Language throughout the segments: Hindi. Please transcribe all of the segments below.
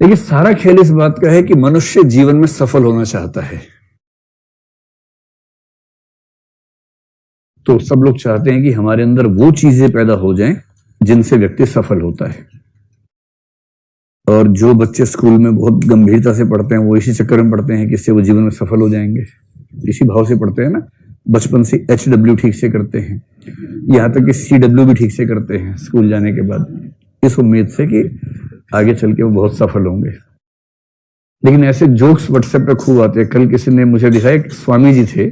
देखिए, सारा खेल इस बात का है कि मनुष्य जीवन में सफल होना चाहता है। तो सब लोग चाहते हैं कि हमारे अंदर वो चीजें पैदा हो जाएं जिनसे व्यक्ति सफल होता है। और जो बच्चे स्कूल में बहुत गंभीरता से पढ़ते हैं वो इसी चक्कर में पढ़ते हैं कि इससे वो जीवन में सफल हो जाएंगे, इसी भाव से पढ़ते हैं ना। बचपन से HW ठीक से करते हैं, यहां तक कि CW भी ठीक से करते हैं स्कूल जाने के बाद, इस उम्मीद से कि आगे चल के वो बहुत सफल होंगे। लेकिन ऐसे जोक्स व्हाट्सएप पे खूब आते हैं। कल किसी ने मुझे दिखाया, एक स्वामी जी थे,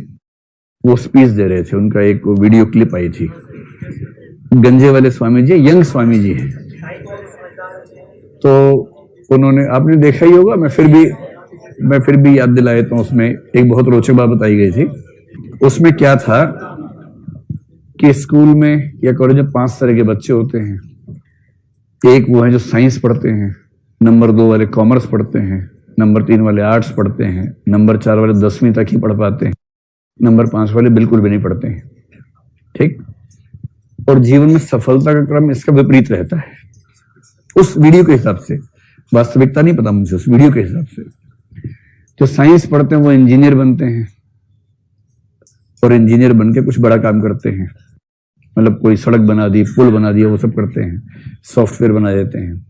वो स्पीच दे रहे थे, उनका एक वीडियो क्लिप आई थी। गंजे वाले स्वामी जी, यंग स्वामी जी हैं, तो उन्होंने, आपने देखा ही होगा, मैं फिर भी याद दिला देता हूं। उसमें एक बहुत रोचक बात बताई गई थी। उसमें क्या था कि स्कूल में या कॉलेज में 5 तरह के बच्चे होते हैं। एक वो है जो साइंस पढ़ते हैं, नंबर 2 वाले कॉमर्स पढ़ते हैं, नंबर 3 वाले आर्ट्स पढ़ते हैं, नंबर 4 वाले 10वीं तक ही पढ़ पाते हैं, नंबर 5 वाले बिल्कुल भी नहीं पढ़ते हैं। ठीक। और जीवन में सफलता का क्रम इसका विपरीत रहता है उस वीडियो के हिसाब से। वास्तविकता नहीं पता मुझे, उस वीडियो के हिसाब से। जो साइंस पढ़ते हैं वो इंजीनियर बनते हैं, और इंजीनियर बन के कुछ बड़ा काम करते हैं, मतलब कोई सड़क बना दी, पुल बना दिया, वो सब करते हैं, सॉफ्टवेयर बना देते हैं।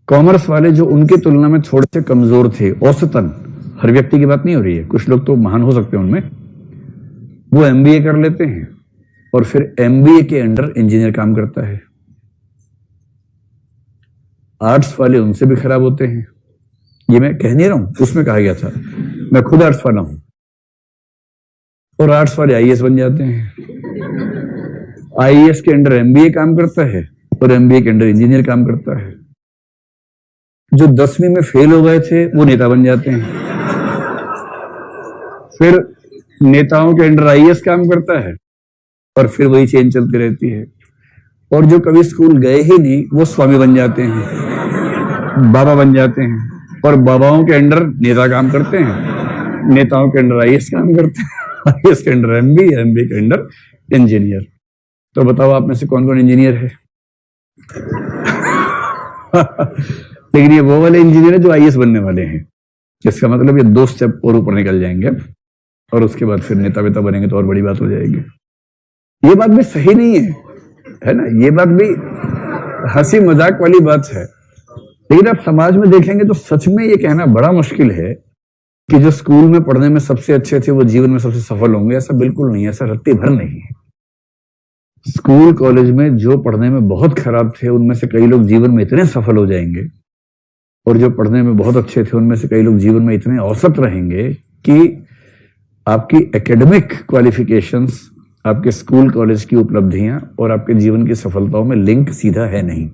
कॉमर्स वाले जो उनकी तुलना में थोड़े से कमजोर थे औसतन, हर व्यक्ति की बात नहीं हो रही है, कुछ लोग तो महान हो सकते हैं उनमें, वो MBA कर लेते हैं और फिर MBA के अंडर इंजीनियर काम करता है। आर्ट्स वाले उनसे भी खराब होते हैं। ये मैं कह नहीं रहा हूं, उसमें कहा गया था, मैं खुद आर्ट्स वाला हूं। और आर्ट्स वाले IAS बन जाते हैं, IAS के अंडर MBA काम करता है और MBA के अंडर इंजीनियर काम करता है। जो 10वीं में फेल हो गए थे वो नेता बन जाते हैं, फिर नेताओं के अंडर IAS काम करता है और फिर वही चेन चलती रहती है। और जो कभी स्कूल गए ही नहीं वो स्वामी बन जाते हैं, बाबा बन जाते हैं, और बाबाओं के अंडर नेता काम करते हैं, नेताओं के अंडर IAS काम करते हैं, IAS के अंडर MBA के अंडर इंजीनियर। तो बताओ आप में से कौन कौन इंजीनियर है? लेकिन ये वो वाले इंजीनियर है जो IAS बनने वाले हैं। इसका मतलब ये 2 स्टेप और ऊपर निकल जाएंगे और उसके बाद फिर नेता वेता बनेंगे तो और बड़ी बात हो जाएगी। ये बात भी सही नहीं है ना? ये बात भी हंसी मजाक वाली बात है। लेकिन आप समाज में देखेंगे तो सच में ये कहना बड़ा मुश्किल है कि जो स्कूल में पढ़ने में सबसे अच्छे थे वो जीवन में सबसे सफल होंगे। ऐसा बिल्कुल नहीं है, ऐसा रत्ती भर नहीं है। स्कूल कॉलेज में जो पढ़ने में बहुत खराब थे उनमें से कई लोग जीवन में इतने सफल हो जाएंगे, और जो पढ़ने में बहुत अच्छे थे उनमें से कई लोग जीवन में इतने औसत रहेंगे कि आपकी एकेडमिक क्वालिफिकेशंस, आपके स्कूल कॉलेज की उपलब्धियां और आपके जीवन की सफलताओं में लिंक सीधा है नहीं।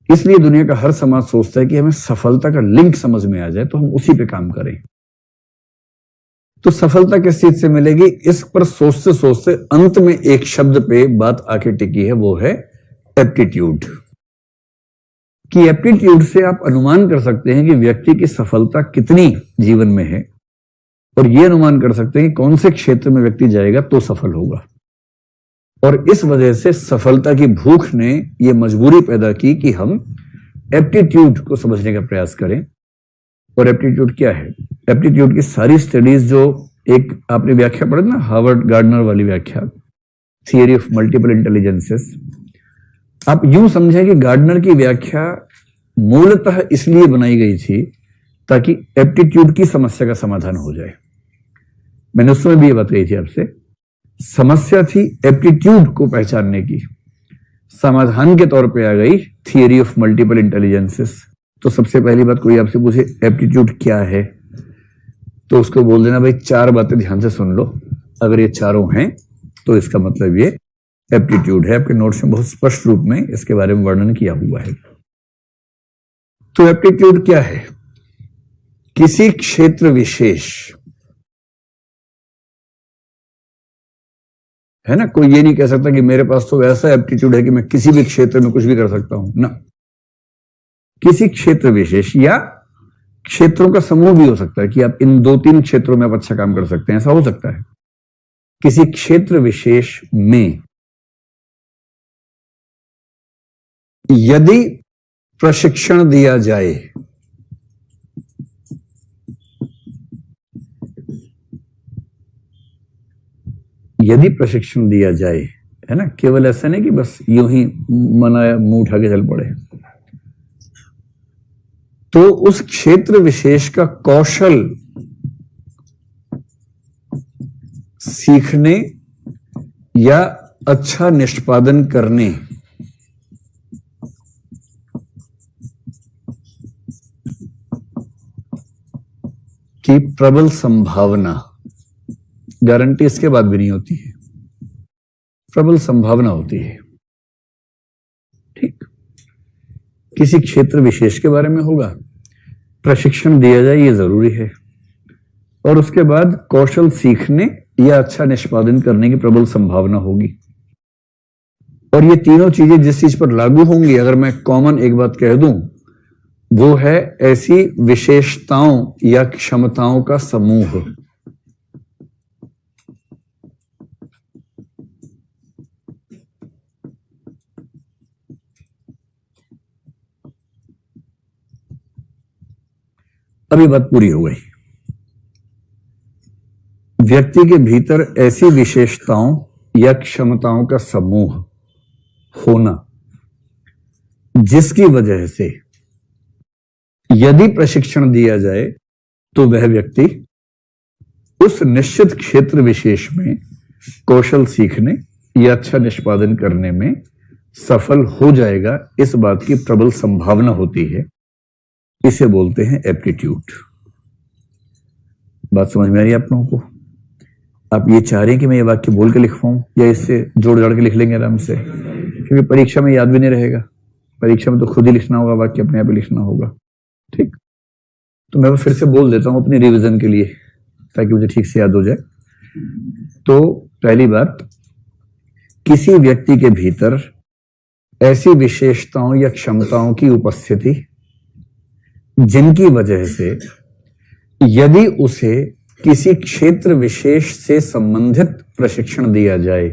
इसलिए दुनिया का हर समाज सोचता है कि हमें सफलता का लिंक समझ में आ जाए तो हम उसी पे काम करें। तो सफलता किस चीज से मिलेगी, इस पर सोचते सोचते अंत में एक शब्द पे बात आके टिकी है, वो है एप्टीट्यूड। कि एप्टीट्यूड से आप अनुमान कर सकते हैं कि व्यक्ति की सफलता कितनी जीवन में है, और यह अनुमान कर सकते हैं कि कौन से क्षेत्र में व्यक्ति जाएगा तो सफल होगा। और इस वजह से सफलता की भूख ने यह मजबूरी पैदा की कि हम एप्टीट्यूड को समझने का प्रयास करें। और एप्टीट्यूड क्या है? एप्टीट्यूड की सारी स्टडीज, जो एक आपने व्याख्या पढ़ी ना, हार्वर्ड गार्डनर वाली व्याख्या, थियरी ऑफ मल्टीपल इंटेलिजेंसेस, आप यूं समझें कि गार्डनर की व्याख्या मूलतः इसलिए बनाई गई थी ताकि एप्टीट्यूड की समस्या का समाधान हो जाए। मैंने उस समय भी ये बात कही थी आपसे। समस्या थी एप्टीट्यूड को पहचानने की, समाधान के तौर पे आ गई थियरी ऑफ मल्टीपल इंटेलिजेंसेस। तो सबसे पहली बात, कोई आपसे पूछे एप्टीट्यूड क्या है, तो उसको बोल देना, भाई 4 बातें ध्यान से सुन लो, अगर ये चारों हैं तो इसका मतलब ये एप्टीट्यूड है। आपके नोट्स में बहुत स्पष्ट रूप में इसके बारे में वर्णन किया हुआ है। तो एप्टीट्यूड क्या है? किसी क्षेत्र विशेष, है ना, कोई ये नहीं कह सकता कि मेरे पास तो ऐसा एप्टीट्यूड है कि मैं किसी भी क्षेत्र में कुछ भी कर सकता हूं ना। किसी क्षेत्र विशेष या क्षेत्रों का समूह भी हो सकता है कि आप इन 2-3 क्षेत्रों में आप अच्छा काम कर सकते हैं, ऐसा हो सकता है। किसी क्षेत्र विशेष में यदि प्रशिक्षण दिया जाए, यदि प्रशिक्षण दिया जाए, है ना, केवल ऐसा नहीं कि बस यूं ही मनाया मुंह उठा के चल पड़े, तो उस क्षेत्र विशेष का कौशल सीखने या अच्छा निष्पादन करने की प्रबल संभावना, गारंटी इसके बाद भी नहीं होती है, प्रबल संभावना होती है। ठीक, किसी क्षेत्र विशेष के बारे में होगा, प्रशिक्षण दिया जाए ये जरूरी है, और उसके बाद कौशल सीखने या अच्छा निष्पादन करने की प्रबल संभावना होगी। और ये तीनों चीजें जिस चीज पर लागू होंगी, अगर मैं कॉमन एक बात कह दूं, वो है ऐसी विशेषताओं या क्षमताओं का समूह। अब ये बात पूरी हो गई। व्यक्ति के भीतर ऐसी विशेषताओं या क्षमताओं का समूह होना जिसकी वजह से यदि प्रशिक्षण दिया जाए तो वह व्यक्ति उस निश्चित क्षेत्र विशेष में कौशल सीखने या अच्छा निष्पादन करने में सफल हो जाएगा, इस बात की प्रबल संभावना होती है। इसे बोलते हैं एप्टीट्यूड। बात समझ में आ रही है आप लोगों को? आप ये चाह रहे हैं कि मैं ये वाक्य बोल के लिखवाऊं या इससे जोड़ जाड़ के लिख लेंगे आराम से, क्योंकि परीक्षा में याद भी नहीं रहेगा। परीक्षा में तो खुद ही लिखना होगा, वाक्य अपने आप ही लिखना होगा। ठीक, तो मैं फिर से बोल देता हूं अपनी रिवीजन के लिए, ताकि मुझे ठीक से याद हो जाए। तो पहली बात, किसी व्यक्ति के भीतर ऐसी विशेषताओं या क्षमताओं की उपस्थिति जिनकी वजह से यदि उसे किसी क्षेत्र विशेष से संबंधित प्रशिक्षण दिया जाए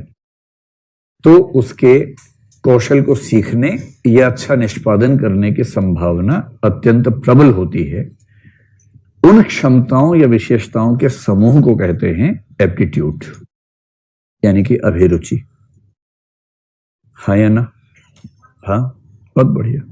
तो उसके कौशल को सीखने या अच्छा निष्पादन करने की संभावना अत्यंत प्रबल होती है। उन क्षमताओं या विशेषताओं के समूह को कहते हैं एप्टीट्यूड, यानी कि अभिरुचि। हाँ या ना? हाँ, बहुत बढ़िया।